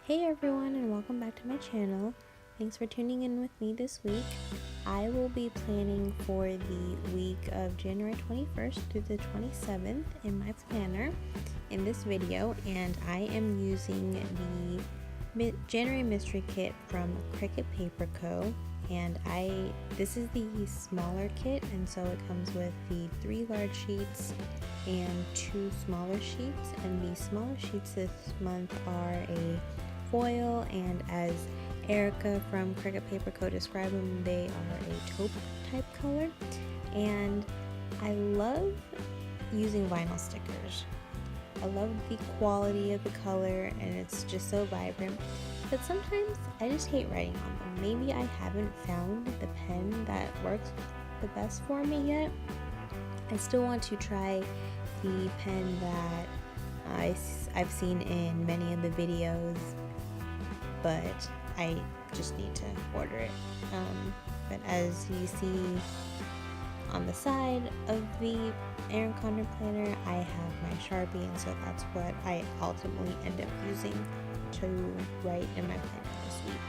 Hey everyone, and welcome back to my channel. Thanks for tuning in with me this week. I will be planning for the week of January 21st through the 27th in my planner in this video, and I am using the January Mystery Kit from Cricut Paper Co. And this is the smaller kit, and so it comes with the 3 large sheets and 2 smaller sheets, and the smaller sheets this month are a foil, and as Erica from Cricut Paper Co. described them, they are a taupe type color. And I love using vinyl stickers. I love the quality of the color, and it's just so vibrant, but sometimes I just hate writing on them. Maybe I haven't found the pen that works the best for me yet. I still want to try the pen that I've seen in many of the videos, but I just need to order it. But as you see on the side of the Erin Condren planner, I have my Sharpie, and so that's what I ultimately end up using to write in my planner this week.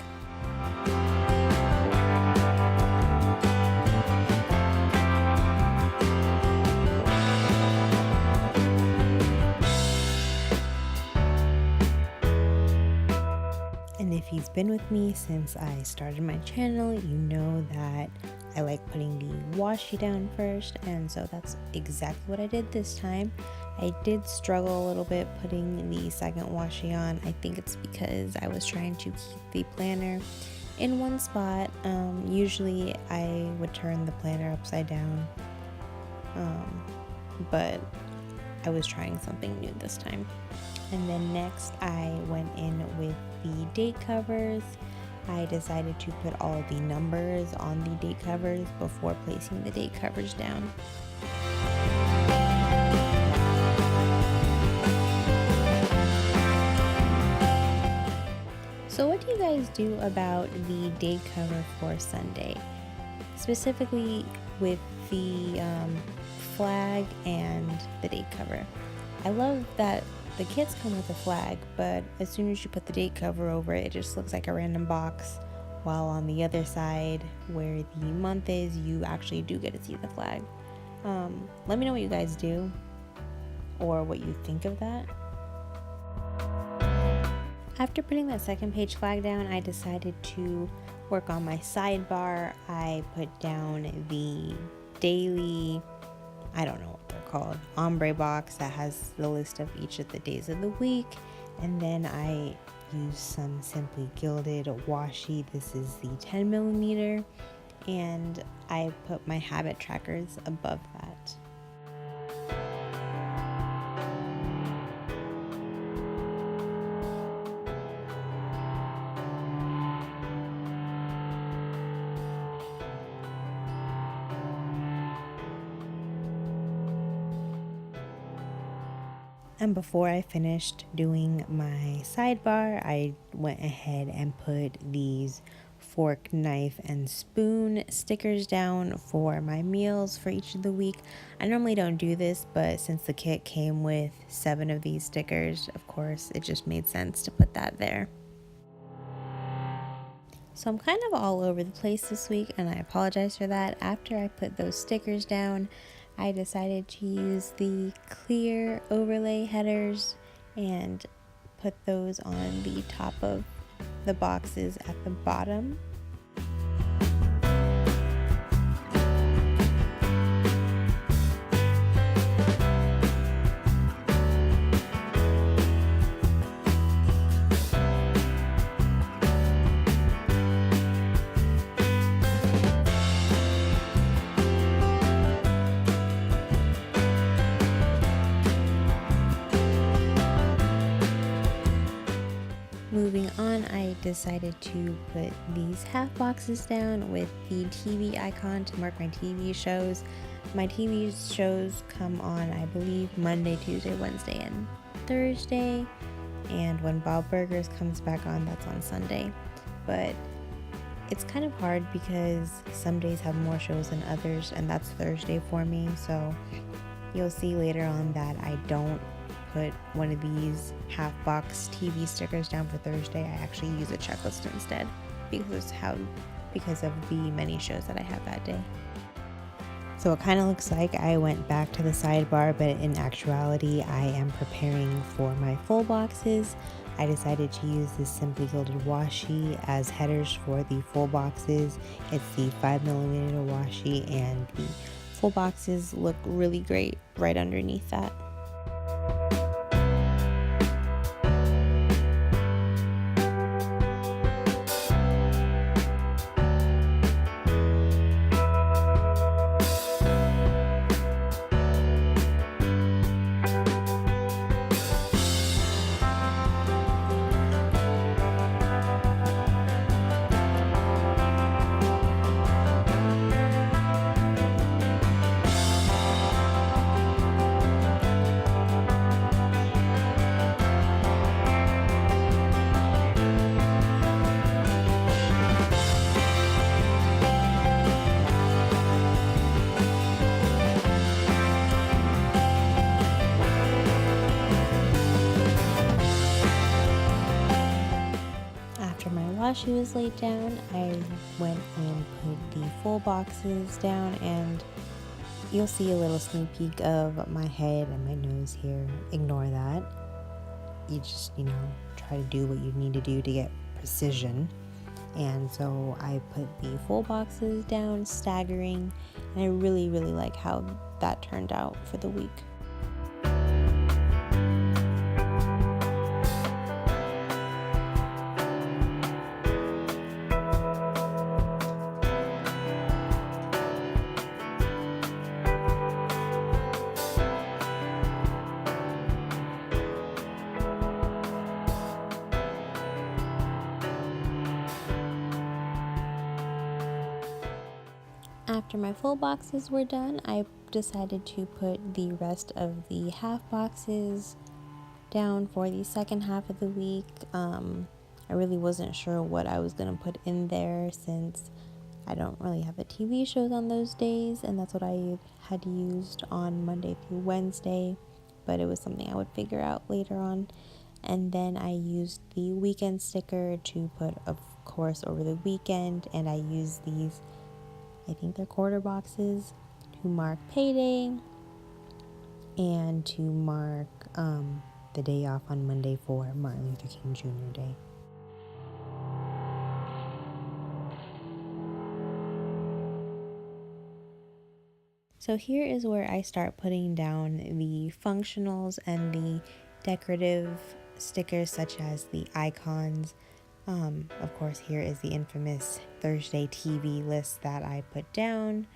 And if you've been with me since I started my channel, you know that I like putting the washi down first, and so that's exactly what I did this time. I did struggle a little bit putting the second washi on. I think it's because I was trying to keep the planner in one spot. Usually I would turn the planner upside down, but I was trying something new this time. And then next I went in with the date covers. I decided to put all the numbers on the date covers before placing the date covers down. So what do you guys do about the date cover for Sunday? Specifically with the flag and the date cover. I love that the kits come with a flag, but as soon as you put the date cover over it, it just looks like a random box, while on the other side where the month is, you actually do get to see the flag. Let me know what you guys do or what you think of that. After putting that second page flag down, I decided to work on my sidebar. I put down the daily, I don't know what they're called, ombre box that has the list of each of the days of the week, and then I use some Simply Gilded washi. This is the 10mm, and I put my habit trackers above that. And before I finished doing my sidebar, I went ahead and put these fork, knife, and spoon stickers down for my meals for each of the week. I normally don't do this, but since the kit came with 7 of these stickers, of course, it just made sense to put that there. So I'm kind of all over the place this week, and I apologize for that. After I put those stickers down, I decided to use the clear overlay headers and put those on the top of the boxes at the bottom. Moving on, I decided to put these half boxes down with the TV icon to mark my TV shows. My TV shows come on, I believe, Monday, Tuesday, Wednesday, and Thursday. And when Bob Burgers comes back on, that's on Sunday. But it's kind of hard because some days have more shows than others, and that's Thursday for me. So you'll see later on that I don't put one of these half box TV stickers down for Thursday, I actually use a checklist instead because of the many shows that I have that day. So it kind of looks like I went back to the sidebar, but in actuality I am preparing for my full boxes. I decided to use this Simply Gilded washi as headers for the full boxes. It's the 5mm washi, and the full boxes look really great right underneath that. She was laid down, I went and put the full boxes down, and you'll see a little sneak peek of my head and my nose here. Ignore that. You just, try to do what you need to do to get precision. And so I put the full boxes down, staggering, and I really like how that turned out for the week. After my full boxes were done, I decided to put the rest of the half boxes down for the second half of the week. I really wasn't sure what I was going to put in there since I don't really have the TV shows on those days, and that's what I had used on Monday through Wednesday, but it was something I would figure out later on. And then I used the weekend sticker to put, of course, over the weekend, and I used these, I think they're quarter boxes, to mark payday and to mark the day off on Monday for Martin Luther King Jr. Day. So here is where I start putting down the functionals and the decorative stickers, such as the icons. Of course, here is the infamous Thursday TV list that I put down.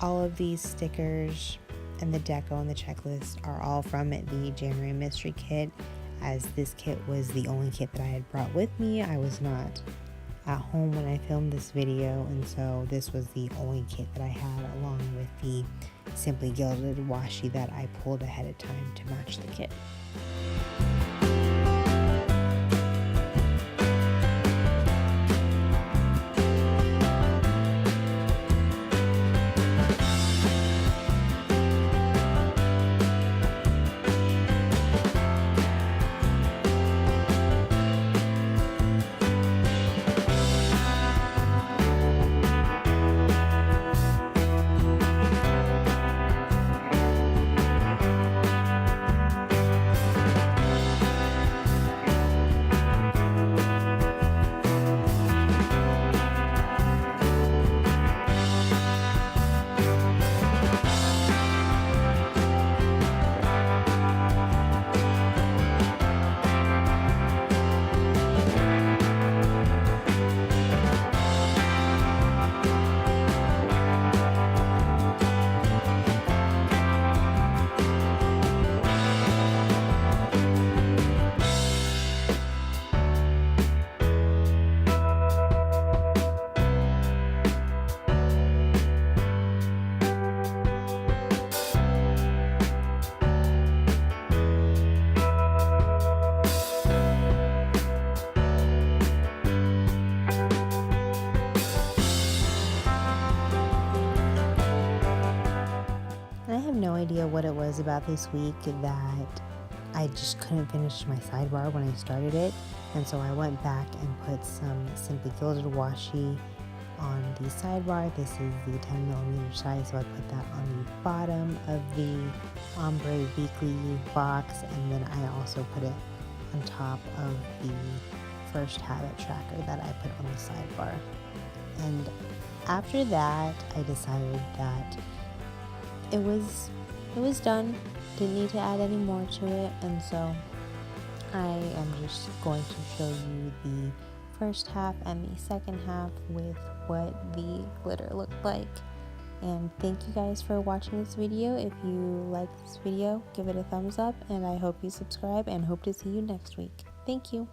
All of these stickers and the deco and the checklist are all from the January mystery kit, as this kit was the only kit that I had brought with me. I was not at home when I filmed this video, and so this was the only kit that I had, along with the Simply Gilded washi that I pulled ahead of time to match the kit. no idea what it was about this week that I just couldn't finish my sidebar when I started it, and so I went back and put some Simply Gilded washi on the sidebar. This is the 10mm size, so I put that on the bottom of the Ombre Weekly box, and then I also put it on top of the first habit tracker that I put on the sidebar. And after that, I decided that it was done. Didn't need to add any more to it, and so I am just going to show you the first half and the second half with what the glitter looked like. And thank you guys for watching this video. If you like this video, give it a thumbs up, and I hope you subscribe and hope to see you next week. Thank you.